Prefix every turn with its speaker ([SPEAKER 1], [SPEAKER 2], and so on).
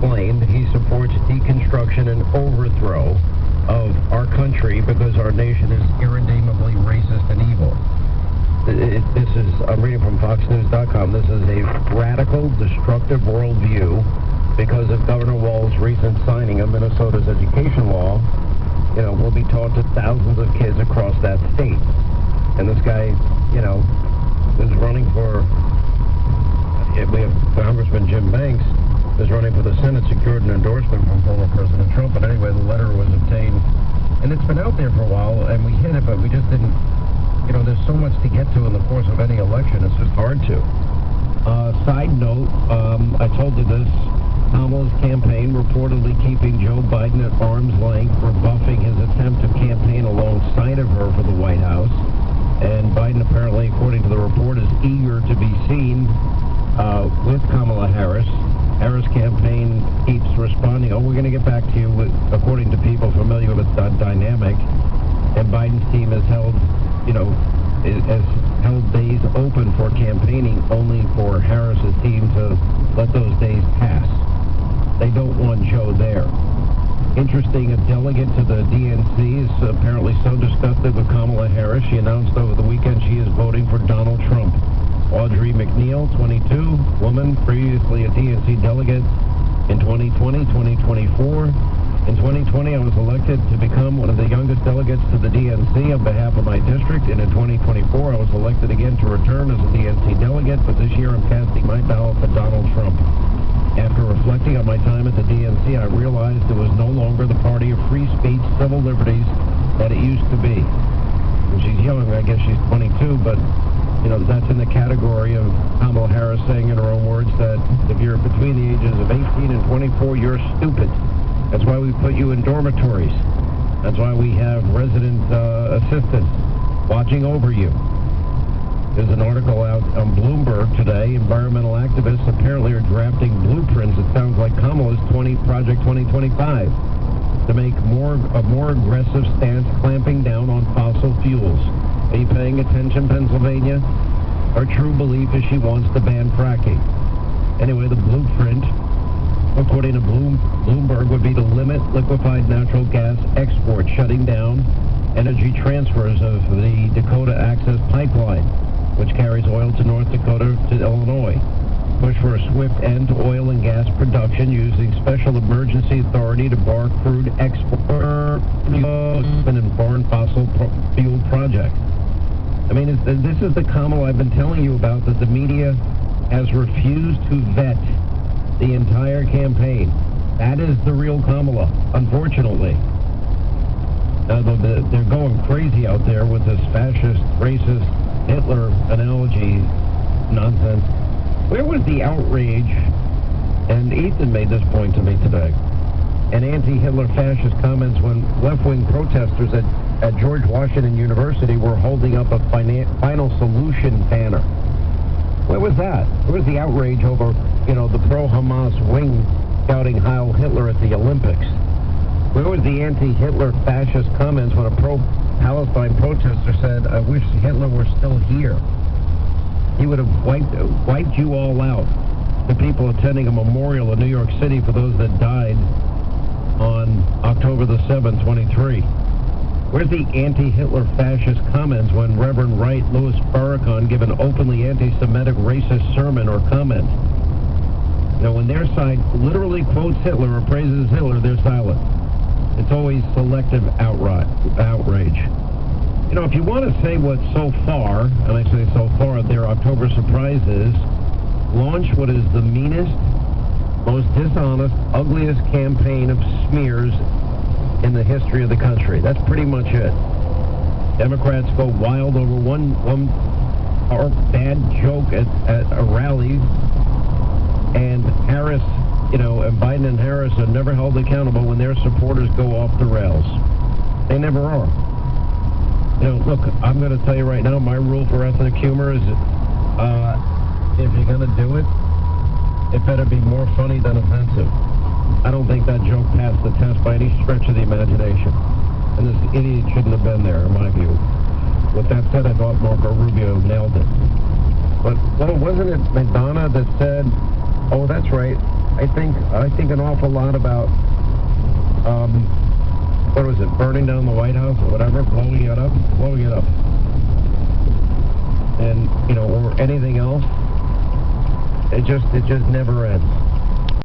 [SPEAKER 1] explained he supports deconstruction and overthrow of our country because our nation is irredeemably racist and evil. I'm reading from FoxNews.com. This is a radical, destructive worldview because of Governor Walz's recent signing of Minnesota's education law. Will be taught to thousands of kids across that state. And this guy, is running for, we have Congressman Jim Banks, is running for the Senate, secured an endorsement from former President Trump. But anyway, the letter was obtained, and it's been out there for a while, and we hit it, but we just didn't, there's so much to get to in the course of any election, it's just hard to. Side note, I told you this, Kamala's campaign reportedly keeping Joe Biden at arm's length, rebuffing his attempt to campaign alongside of her for the White House. And Biden apparently, according to the report, is eager to be seen with Kamala Harris. Harris' campaign keeps responding, we're going to get back to you, according to people familiar with that dynamic. And Biden's team has held days open for campaigning, only for Harris's team to let those days pass. They don't want Joe there. Interesting, a delegate to the DNC is apparently so disgusted with Kamala Harris, she announced over the weekend she is voting for Donald Trump. Audrey McNeil, 22, woman, previously a DNC delegate in 2020, 2024. In 2020, I was elected to become one of the youngest delegates to the DNC on behalf of my district, and in 2024, I was elected again to return as a DNC delegate, but this year I'm casting my ballot for Donald Trump. After reflecting on my time at the DNC, I realized it was no longer the party of free speech, civil liberties that it used to be. And she's young, I guess she's 22, but, that's in the category of Kamala Harris saying in her own words that if you're between the ages of 18 and 24, you're stupid. That's why we put you in dormitories. That's why we have resident assistants watching over you. There's an article out on Bloomberg today. Environmental activists apparently are drafting blueprints. It sounds like Kamala's Project 2025 to make a more aggressive stance clamping down on fossil fuels. Are you paying attention, Pennsylvania? Her true belief is she wants to ban fracking. Anyway, the blueprint, according to Bloomberg, would be to limit liquefied natural gas exports, shutting down energy transfers of the Dakota Access Pipeline, which carries oil to North Dakota to Illinois. Push for a swift end to oil and gas production using special emergency authority to bar crude export and foreign fossil fuel projects. I mean, this is the Kamala I've been telling you about, that the media has refused to vet the entire campaign. That is the real Kamala, unfortunately. Now, they're going crazy out there with this fascist, racist, Hitler analogy nonsense. Where was the outrage, and Ethan made this point to me today, and anti-Hitler fascist comments when left-wing protesters at George Washington University were holding up a final solution banner? Where was that? Where was the outrage over, the pro-Hamas wing shouting Heil Hitler at the Olympics? Where was the anti-Hitler fascist comments when a pro-Palestine protester said, I wish Hitler were still here? He would have wiped you all out. The people attending a memorial in New York City for those that died on October the 7th, 23. Where's the anti-Hitler fascist comments when Reverend Right Louis Farrakhan gave an openly anti-Semitic racist sermon or comment? When their side literally quotes Hitler or praises Hitler, they're silent. It's always selective outrage. If you want to say what so far, and I say so far, their October surprise is, launch what is the meanest, most dishonest, ugliest campaign of smears in the history of the country. That's pretty much it. Democrats go wild over one bad joke at a rally, and Harris, and Biden and Harris are never held accountable when their supporters go off the rails. They never are. Look, I'm going to tell you right now, my rule for ethnic humor is if you're going to do it, it better be more funny than offensive. I don't think that joke passed the test by any stretch of the imagination. And this idiot shouldn't have been there, in my view. With that said, I thought Marco Rubio nailed it. But, wasn't it Madonna that said, oh, that's right, I think an awful lot about, what was it, burning down the White House or whatever, blowing it up, and, or anything else. It just never ends.